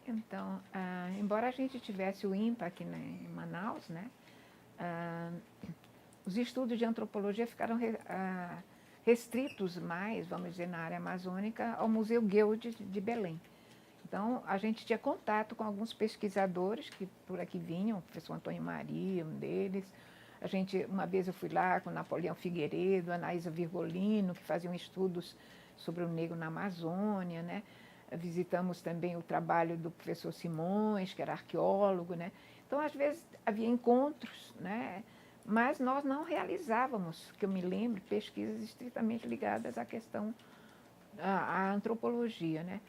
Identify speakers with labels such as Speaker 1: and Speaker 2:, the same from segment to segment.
Speaker 1: Então, embora a gente tivesse o INPA aqui, né, em Manaus, né, os estudos de antropologia ficaram restritos mais, vamos dizer, na área amazônica, ao Museu Guild de Belém. Então, a gente tinha contato com alguns pesquisadores que por aqui vinham, o professor Antônio Maria, um deles. Uma vez eu fui lá com Napoleão Figueiredo, Anaísa Virgolino, que faziam estudos sobre o negro na Amazônia, né? Visitamos também o trabalho do professor Simões, que era arqueólogo, né? Então, às vezes, havia encontros, né? Mas nós não realizávamos, que eu me lembro, pesquisas estritamente ligadas à questão, à antropologia, né?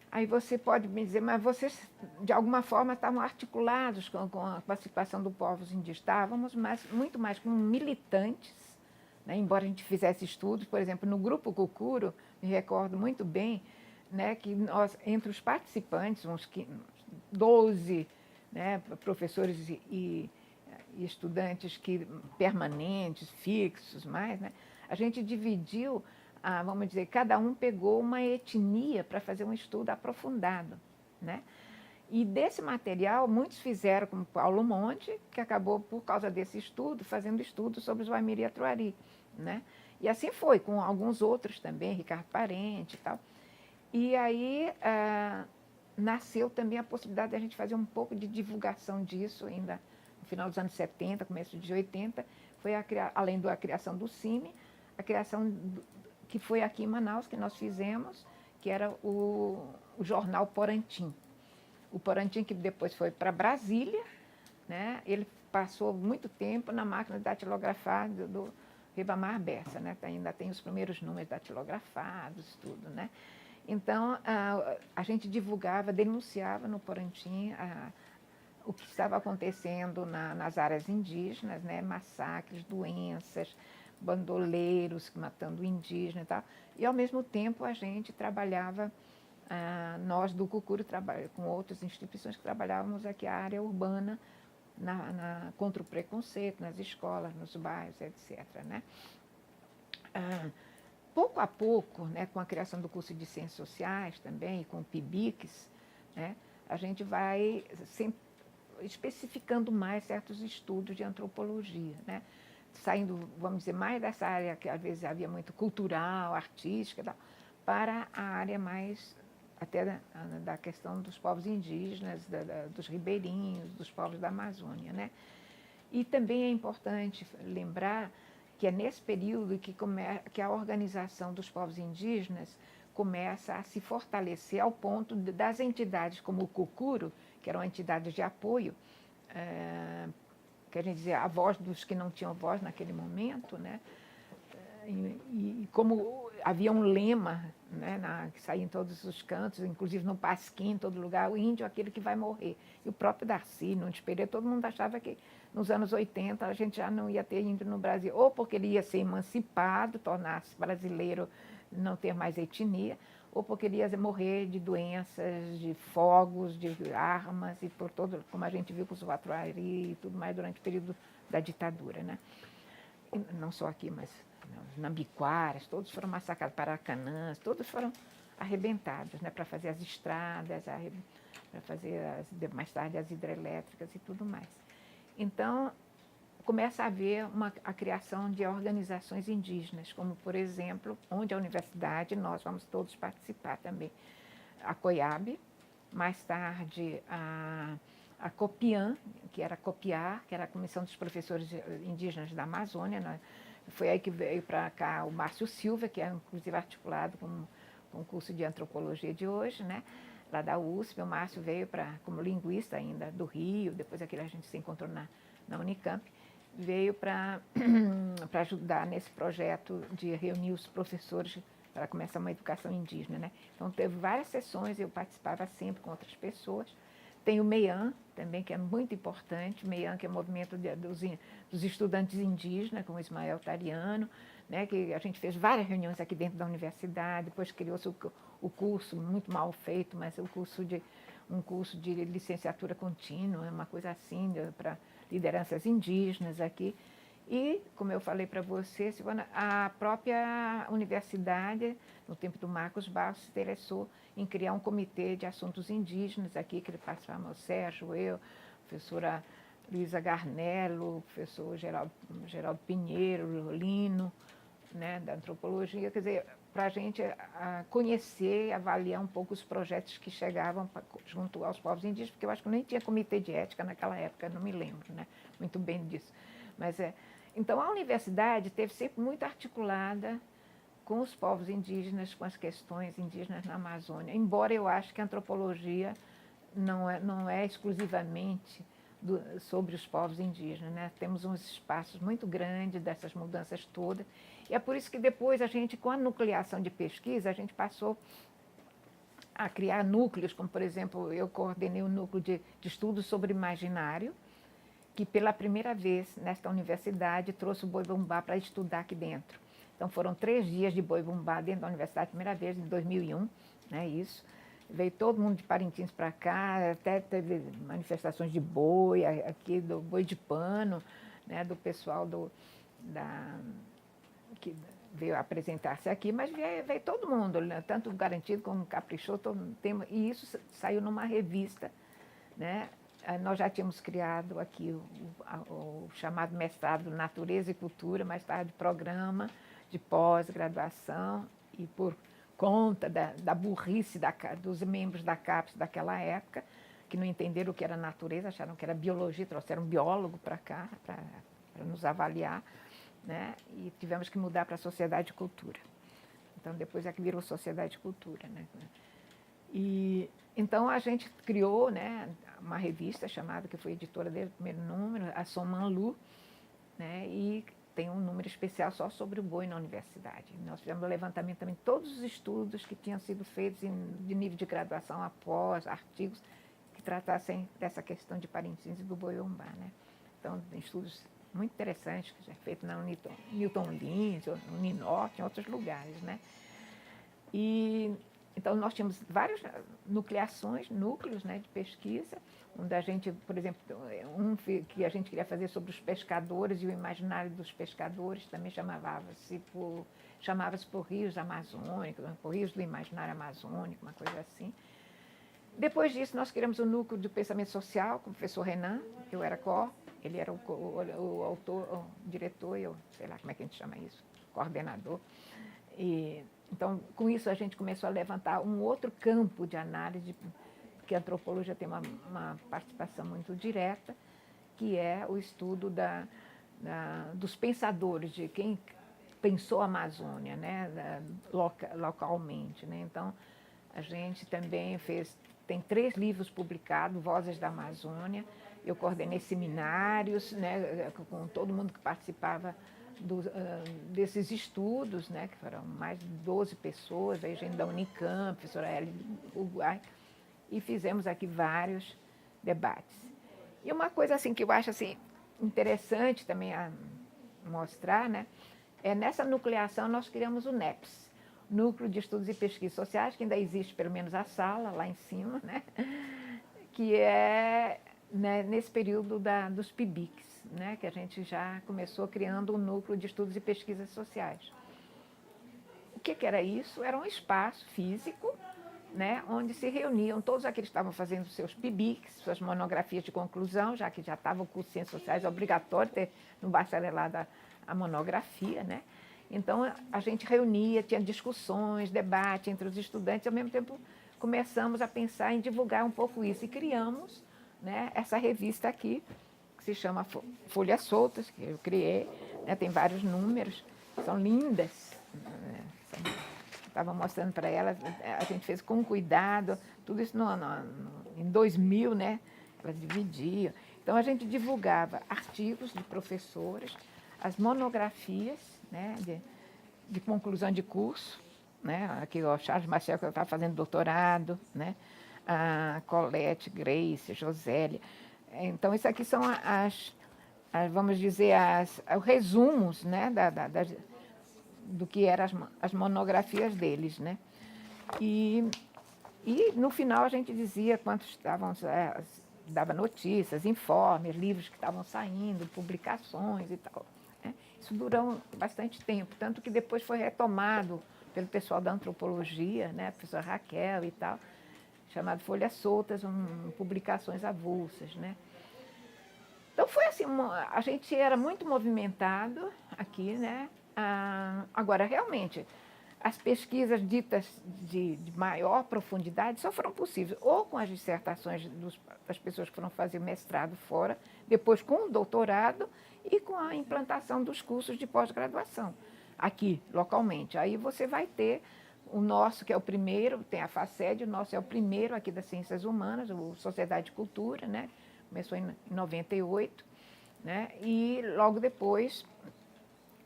Speaker 1: Aí você pode me dizer, mas vocês, de alguma forma, estavam articulados com a participação dos povos indígenas. Estávamos, mas muito mais como militantes, né? Embora a gente fizesse estudos, por exemplo, no Grupo Cucuro, me recordo muito bem, né, que nós, entre os participantes, uns 12, né, professores e estudantes permanentes, fixos, mais, né, a gente dividiu, vamos dizer, cada um pegou uma etnia para fazer um estudo aprofundado, né? E desse material, muitos fizeram, como Paulo Monte, que acabou, por causa desse estudo, fazendo estudo sobre os Waimiri e Atuari, né? E assim foi, com alguns outros também, Ricardo Parente e tal. E aí nasceu também a possibilidade de a gente fazer um pouco de divulgação disso, ainda no final dos anos 70, começo de 80, foi além da criação do CIMI, a criação que foi aqui em Manaus, que nós fizemos, que era o jornal Porantim. O Porantim, que depois foi para Brasília, né? Ele passou muito tempo na máquina de datilografar do Ribamar Bessa, né? Ainda tem os primeiros números datilografados, tudo, né? Então, a gente divulgava, denunciava no Porantim o que estava acontecendo nas áreas indígenas, né? Massacres, doenças, bandoleiros matando indígenas e tal. E, ao mesmo tempo, a gente trabalhava, nós do Cucuro, com outras instituições que trabalhávamos aqui a área urbana, contra o preconceito, nas escolas, nos bairros, etc., né? Pouco a pouco, né, com a criação do curso de Ciências Sociais também, e com o PIBICS, né, a gente vai especificando mais certos estudos de antropologia, né, saindo, vamos dizer, mais dessa área que às vezes havia muito cultural, artística, tal, para a área mais até da questão dos povos indígenas, dos ribeirinhos, dos povos da Amazônia, né. E também é importante lembrar que é nesse período que a organização dos povos indígenas começa a se fortalecer ao ponto das entidades como o Cucuro, que eram entidades de apoio, que a gente dizia a voz dos que não tinham voz naquele momento, né? E como havia um lema, né, que saía em todos os cantos, inclusive no Pasquim, em todo lugar, o índio é aquele que vai morrer. E o próprio Darcy, Nunes Pereira, todo mundo achava que nos anos 80 a gente já não ia ter índio no Brasil, ou porque ele ia ser emancipado, tornar-se brasileiro, não ter mais etnia, ou porque ele ia morrer de doenças, de fogos, de armas, e por todo, como a gente viu com os Vatuari e tudo mais durante o período da ditadura, né? E não só aqui, mas os Nambiquaras, todos foram massacrados, Paracanãs, todos foram arrebentados, né, para fazer as estradas, para fazer mais tarde as hidrelétricas e tudo mais. Então, começa a haver a criação de organizações indígenas, como, por exemplo, onde a universidade, nós vamos todos participar também, a COIAB, mais tarde a COPIAN, que era COPIAR, que era a Comissão dos Professores Indígenas da Amazônia, né? Foi aí que veio para cá o Márcio Silva, que é inclusive articulado com o curso de antropologia de hoje, né? Lá da USP. O Márcio veio como linguista ainda do Rio, depois aquele a gente se encontrou na Unicamp, veio para ajudar nesse projeto de reunir os professores para começar uma educação indígena, né? Então teve várias sessões, eu participava sempre com outras pessoas. Tem o MEIAN também, que é muito importante, o MEIAN, que é o movimento dos estudantes indígenas, com o Ismael Tariano, né, que a gente fez várias reuniões aqui dentro da universidade, depois criou-se o curso, muito mal feito, mas um curso de licenciatura contínua, uma coisa assim, para lideranças indígenas aqui. E, como eu falei para você, Silvana, a própria universidade, no tempo do Marcos Barros, se interessou em criar um comitê de assuntos indígenas aqui, que ele participava, o Sérgio, eu, a professora Luísa Garnello, o professor Geraldo Pinheiro, Lino, né, da antropologia, quer dizer, para a gente conhecer e avaliar um pouco os projetos que chegavam junto aos povos indígenas, porque eu acho que nem tinha comitê de ética naquela época, não me lembro, né, muito bem disso. Mas então a universidade teve sempre muito articulada com os povos indígenas, com as questões indígenas na Amazônia, embora eu acho que a antropologia não é exclusivamente sobre os povos indígenas, né? Temos uns espaços muito grandes dessas mudanças todas, e é por isso que depois a gente, com a nucleação de pesquisa, a gente passou a criar núcleos, como por exemplo, eu coordenei um núcleo de estudos sobre imaginário, que pela primeira vez nesta universidade trouxe o boi-bumbá para estudar aqui dentro. Então foram 3 dias de boi-bumbá dentro da universidade, primeira vez, em 2001, né, isso. Veio todo mundo de Parintins para cá, até teve manifestações de boi, aqui do boi de pano, né, do pessoal que veio apresentar-se aqui, mas veio todo mundo, né, tanto o Garantido como o Caprichoso, e isso saiu numa revista, né? Nós já tínhamos criado aqui o chamado mestrado Natureza e Cultura, mais tarde programa de pós-graduação, e por conta da burrice dos membros da CAPES daquela época, que não entenderam o que era natureza, acharam que era biologia, trouxeram um biólogo para cá, para nos avaliar, né? E tivemos que mudar para a Sociedade de Cultura. Então, depois é que virou Sociedade de Cultura, né? E então a gente criou, né, uma revista chamada, que foi editora desde o primeiro número, a Somanlu, né, e tem um número especial só sobre o boi na universidade. Nós fizemos um levantamento também de todos os estudos que tinham sido feitos de nível de graduação após, artigos que tratassem dessa questão de Parintins e do boi-bumbá, né. Então, estudos muito interessantes, que já feitos na Newton Lins, no Ninorte, em outros lugares, né. E então, nós tínhamos várias núcleos, né, de pesquisa, onde a gente, por exemplo, que a gente queria fazer sobre os pescadores e o imaginário dos pescadores, também chamava-se por rios amazônicos, por rios do imaginário amazônico, uma coisa assim. Depois disso, nós criamos o núcleo de pensamento social com o professor Renan, eu era ele era o autor, o diretor, eu sei lá como é que a gente chama isso, coordenador. Então, com isso, a gente começou a levantar um outro campo de análise, porque a antropologia tem uma participação muito direta, que é o estudo dos pensadores, de quem pensou a Amazônia, né, localmente, né? Então, a gente também tem 3 livros publicados, Vozes da Amazônia. Eu coordenei seminários, né, com todo mundo que participava desses estudos, né, que foram mais de 12 pessoas, veio gente da Unicamp, professora Hélio do Uruguai, e fizemos aqui vários debates. E uma coisa assim que eu acho assim, interessante também a mostrar, né, nessa nucleação nós criamos o NEPS, Núcleo de Estudos e Pesquisas Sociais, que ainda existe pelo menos a sala lá em cima, né, que é, né, nesse período dos PIBICs, né, que a gente já começou criando um núcleo de estudos e pesquisas sociais. O que era isso? Era um espaço físico, né, onde se reuniam todos aqueles que estavam fazendo seus PIBICs, suas monografias de conclusão, já que já estava o curso de Ciências Sociais obrigatório ter no bacharelado a monografia, né? Então, a gente reunia, tinha discussões, debate entre os estudantes, e ao mesmo tempo começamos a pensar em divulgar um pouco isso, e criamos, né, essa revista aqui, que se chama Folhas Soltas, que eu criei, né, tem vários números, são lindas, né, estava mostrando para ela, a gente fez com cuidado, tudo isso em 2000, né, elas dividiam. Então, a gente divulgava artigos de professores, as monografias, né, de conclusão de curso, né, aqui o Charles Marcel, que eu estava fazendo doutorado, né, a Colette, Grace, Josélia. Então, isso aqui são vamos dizer, os resumos, né, do que eram as monografias deles, né. E no final a gente dizia quantos estavam, dava notícias, informes, livros que estavam saindo, publicações e tal. Isso durou bastante tempo, tanto que depois foi retomado pelo pessoal da antropologia, né, a professora Raquel e tal, chamado Folhas Soltas, publicações avulsas, né. Então foi assim, a gente era muito movimentado aqui, né. Agora, realmente, as pesquisas ditas de maior profundidade só foram possíveis ou com as dissertações das pessoas que foram fazer mestrado fora, depois com o doutorado e com a implantação dos cursos de pós-graduação aqui, localmente. Aí você vai ter o nosso, que é o primeiro, tem a FACED, o nosso é o primeiro aqui das Ciências Humanas, o Sociedade de Cultura, né? Começou em 98, né? E logo depois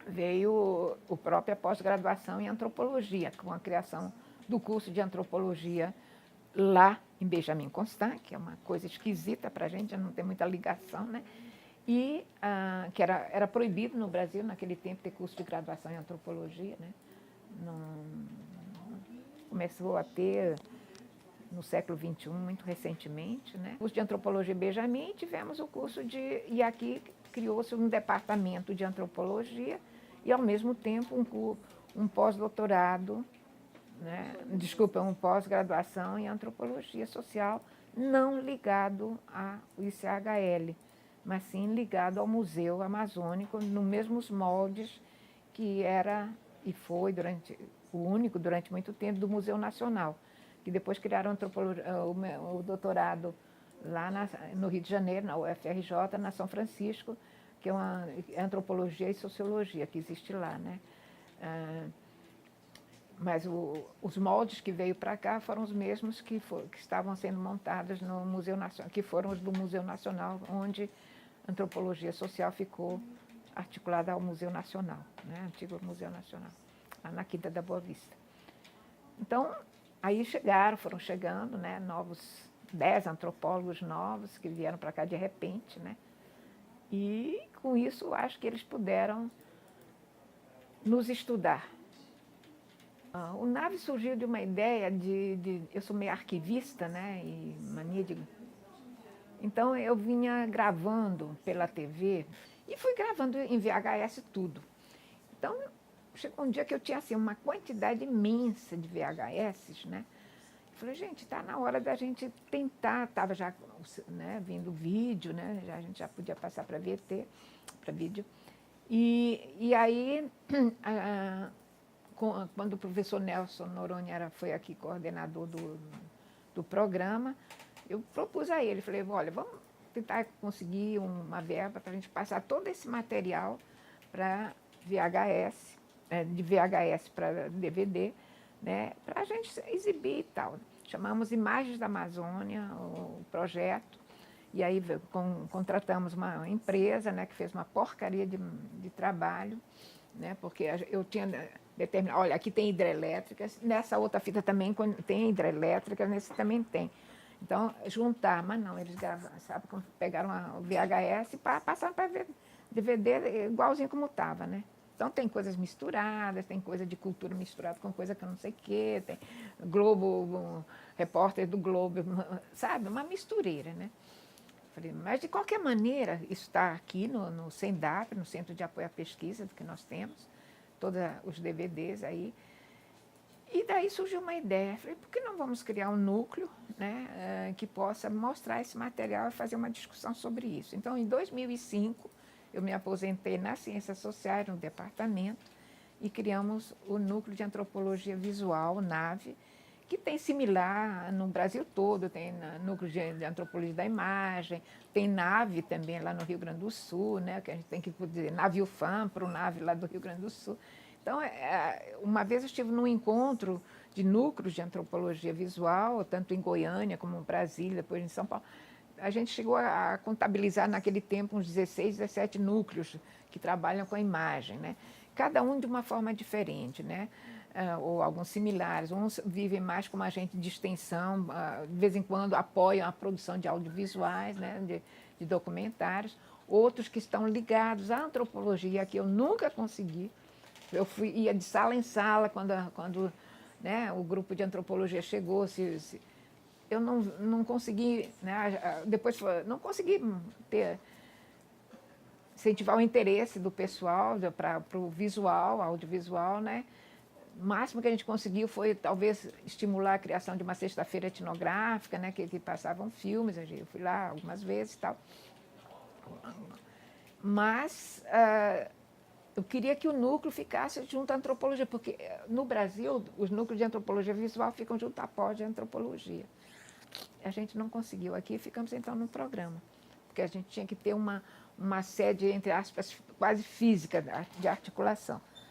Speaker 1: veio a própria pós-graduação em antropologia, com a criação do curso de antropologia lá em Benjamin Constant, que é uma coisa esquisita para a gente, não tem muita ligação, né? E que era proibido no Brasil, naquele tempo, ter curso de graduação em antropologia, né? Não, começou a ter no século XXI, muito recentemente, né? O curso de antropologia Benjamin, tivemos o curso de... E aqui criou-se um departamento de antropologia e, ao mesmo tempo, um pós-doutorado, né? Desculpa, um pós-graduação em antropologia social, não ligado ao ICHL, mas sim ligado ao Museu Amazônico, nos mesmos moldes que era e foi o único durante muito tempo do Museu Nacional, que depois criaram o doutorado lá no Rio de Janeiro, na UFRJ, na São Francisco, que é uma antropologia e sociologia que existe lá, né? Mas os moldes que veio para cá foram os mesmos que estavam sendo montados no Museu Nacional, que foram os do Museu Nacional, onde a antropologia social ficou articulada ao Museu Nacional, né? Antigo Museu Nacional, lá na Quinta da Boa Vista. Então, aí foram chegando, né, 10 antropólogos novos que vieram para cá de repente, né? E com isso acho que eles puderam nos estudar. O NAVE surgiu de uma ideia eu sou meio arquivista, né, e mania de... Então eu vinha gravando pela TV e fui gravando em VHS tudo. Então chegou um dia que eu tinha assim, uma quantidade imensa de VHS, né? Eu falei, gente, está na hora da gente tentar, estava já, né, vindo vídeo, né? A gente já podia passar para VT, para vídeo. E aí, quando o professor Nelson Noronha foi aqui coordenador do programa, eu propus a ele, falei, olha, vamos tentar conseguir uma verba para a gente passar todo esse material para VHS, de VHS para DVD, né, para a gente exibir e tal. Chamamos Imagens da Amazônia, o projeto, e aí contratamos uma empresa, né, que fez uma porcaria de trabalho, né, porque eu tinha determinado, olha, aqui tem hidrelétricas, nessa outra fita também tem hidrelétricas, nesse também tem. Então, juntar, mas não, eles gravaram, sabe, pegaram o VHS e passaram para DVD igualzinho como estava, né? Então tem coisas misturadas, tem coisa de cultura misturada com coisa que eu não sei o quê, tem Globo, repórter do Globo, sabe? Uma mistureira, né? Falei, mas de qualquer maneira, isso está aqui no CENDAP, no Centro de Apoio à Pesquisa que nós temos, todos os DVDs aí. E daí surgiu uma ideia, falei, por que não vamos criar um núcleo, né, que possa mostrar esse material e fazer uma discussão sobre isso. Então, em 2005, eu me aposentei nas Ciências Sociais, no departamento, e criamos o Núcleo de Antropologia Visual, NAVE, que tem similar no Brasil todo, tem Núcleo de Antropologia da Imagem, tem NAVE também lá no Rio Grande do Sul, né, que a gente tem que dizer NAVE UFAM para o NAVE lá do Rio Grande do Sul. Então, uma vez eu estive num encontro de núcleos de antropologia visual, tanto em Goiânia como em Brasília, depois em São Paulo. A gente chegou a contabilizar naquele tempo uns 16, 17 núcleos que trabalham com a imagem, né? Cada um de uma forma diferente, né? Ou alguns similares. Uns vivem mais como agente de extensão, de vez em quando apoiam a produção de audiovisuais, né? de documentários. Outros que estão ligados à antropologia, que eu nunca consegui. Eu ia de sala em sala quando né, o grupo de antropologia chegou. Eu não consegui, né, depois não consegui ter incentivar o interesse do pessoal para o visual, audiovisual, né? O máximo que a gente conseguiu foi, talvez, estimular a criação de uma sexta-feira etnográfica, né? Que passavam filmes, eu fui lá algumas vezes e tal. Mas eu queria que o núcleo ficasse junto à antropologia, porque no Brasil os núcleos de antropologia visual ficam junto à pós de antropologia. A gente não conseguiu aqui, ficamos então no programa, porque a gente tinha que ter uma sede, entre aspas, quase física de articulação.